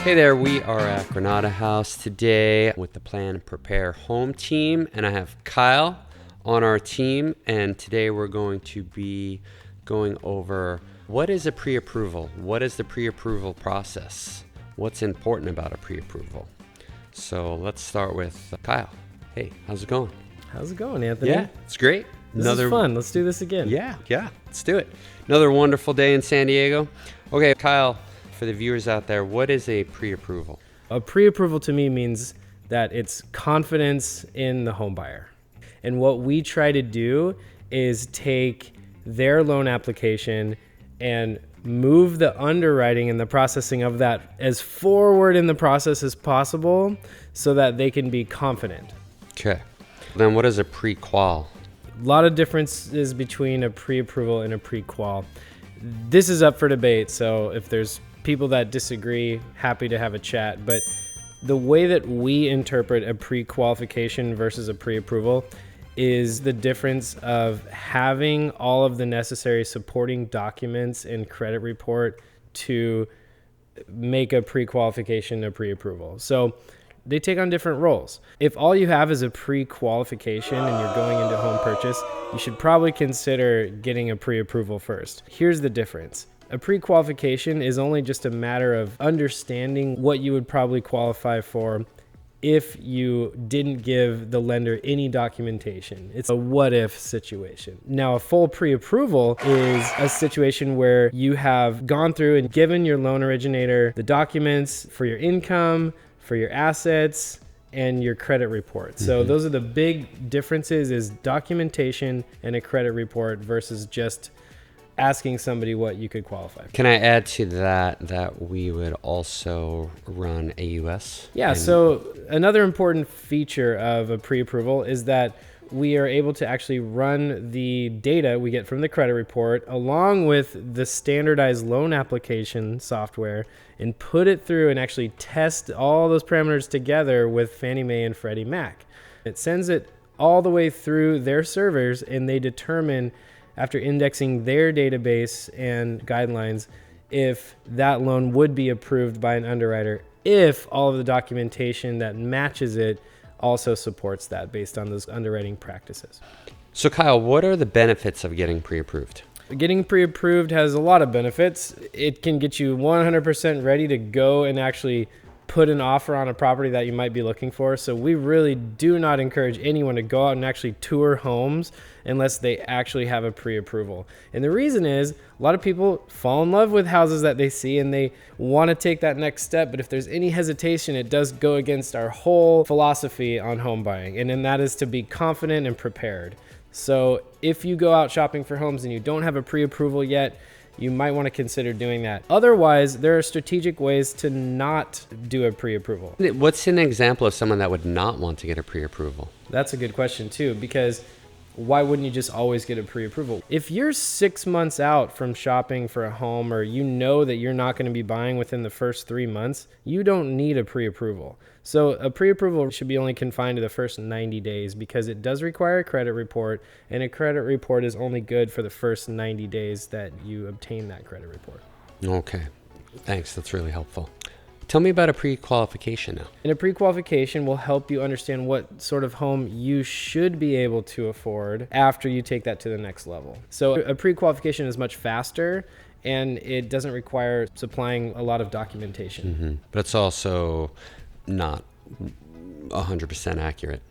Hey there, we are at Granada House today with the Plan Prepare Home team, and I have Kyle on our team, and today we're going to be going over what is a pre-approval, what is the pre-approval process, what's important about a pre-approval. So let's start with Kyle. Hey, how's it going? How's it going, Anthony? Yeah, it's great. This is fun. Let's do this again. Yeah, let's do it. Another wonderful day in San Diego. Okay, Kyle, for the viewers out there, what is a pre-approval? A pre-approval to me means that it's confidence in the home buyer. And what we try to do is take their loan application and move the underwriting and the processing of that as forward in the process as possible so that they can be confident. Okay. Then what is a pre-qual? A lot of differences between a pre-approval and a pre-qual. This is up for debate, so if there's people that disagree, happy to have a chat. But the way that we interpret a pre-qualification versus a pre-approval is the difference of having all of the necessary supporting documents and credit report to make a pre-qualification a pre-approval. So they take on different roles. If all you have is a pre-qualification and you're going into home purchase, you should probably consider getting a pre-approval first. Here's the difference. A pre-qualification is only just a matter of understanding what you would probably qualify for if you didn't give the lender any documentation. It's a what-if situation. Now, a full pre-approval is a situation where you have gone through and given your loan originator the documents for your income, for your assets, and your credit report. So those are the big differences, is documentation and a credit report versus just asking somebody what you could qualify for. Can I add to that we would also run AUS? Yeah, so another important feature of a pre-approval is that we are able to actually run the data we get from the credit report along with the standardized loan application software and put it through and actually test all those parameters together with Fannie Mae and Freddie Mac. It sends it all the way through their servers, and they determine, after indexing their database and guidelines, if that loan would be approved by an underwriter if all of the documentation that matches it also supports that based on those underwriting practices. So Kyle, what are the benefits of getting pre-approved? Getting pre-approved has a lot of benefits. It can get you 100% ready to go and actually put an offer on a property that you might be looking for. So we really do not encourage anyone to go out and actually tour homes unless they actually have a pre-approval. And the reason is, a lot of people fall in love with houses that they see and they want to take that next step. But if there's any hesitation, it does go against our whole philosophy on home buying. And then that is to be confident and prepared. So if you go out shopping for homes and you don't have a pre-approval yet, you might want to consider doing that. Otherwise, there are strategic ways to not do a pre-approval. What's an example of someone that would not want to get a pre-approval? That's a good question too, because why wouldn't you just always get a pre-approval? If you're 6 months out from shopping for a home, or you know that you're not going to be buying within the first 3 months, you don't need a pre-approval. So a pre-approval should be only confined to the first 90 days because it does require a credit report, and a credit report is only good for the first 90 days that you obtain that credit report. Okay, thanks. That's really helpful. Tell me about a pre-qualification now. And a pre-qualification will help you understand what sort of home you should be able to afford after you take that to the next level. So a pre-qualification is much faster, and it doesn't require supplying a lot of documentation. But it's also not 100% accurate.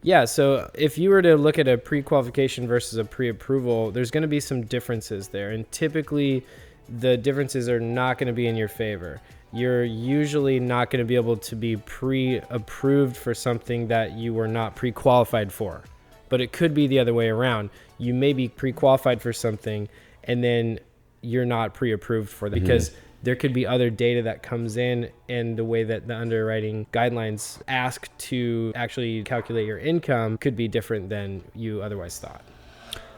Yeah, so if you were to look at a pre-qualification versus a pre-approval, there's going to be some differences there. And typically, the differences are not going to be in your favor. You're usually not going to be able to be pre-approved for something that you were not pre-qualified for. But it could be the other way around. You may be pre-qualified for something and then you're not pre-approved for that because there could be other data that comes in, and the way that the underwriting guidelines ask to actually calculate your income could be different than you otherwise thought.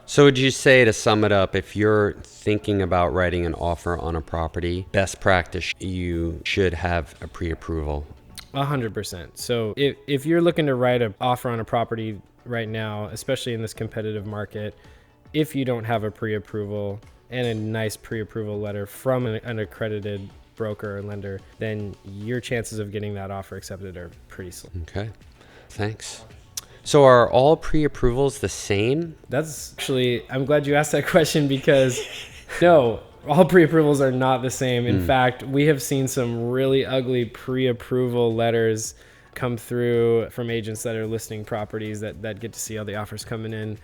So would you say, to sum it up, if you're thinking about writing an offer on a property, best practice, you should have a pre-approval? 100%. So if you're looking to write an offer on a property right now, especially in this competitive market, if you don't have a pre-approval and a nice pre-approval letter from an accredited broker or lender, then your chances of getting that offer accepted are pretty slim. Okay, thanks. So are all pre-approvals the same? That's actually, I'm glad you asked that question because no, all pre-approvals are not the same. In fact, we have seen some really ugly pre-approval letters come through from agents that are listing properties that get to see all the offers coming in.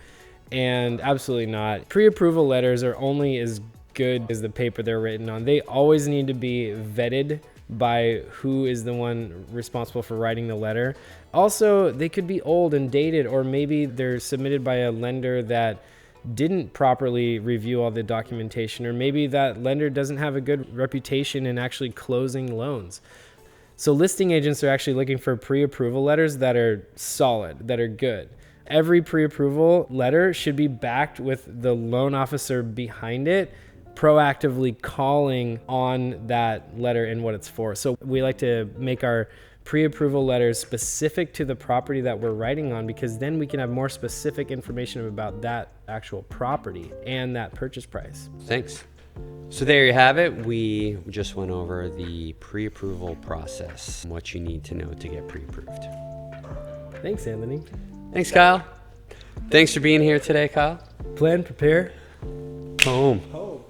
And absolutely not. Pre-approval letters are only as good as the paper they're written on. They always need to be vetted by who is the one responsible for writing the letter. Also, they could be old and dated, or maybe they're submitted by a lender that didn't properly review all the documentation, or maybe that lender doesn't have a good reputation in actually closing loans. So listing agents are actually looking for pre-approval letters that are solid, that are good. Every pre-approval letter should be backed with the loan officer behind it proactively calling on that letter and what it's for. So we like to make our pre-approval letters specific to the property that we're writing on, because then we can have more specific information about that actual property and that purchase price. Thanks. So there you have it. We just went over the pre-approval process, what you need to know to get pre-approved. Thanks, Anthony. Thanks, Kyle. Thanks for being here today, Kyle. Plan, prepare, Home. home.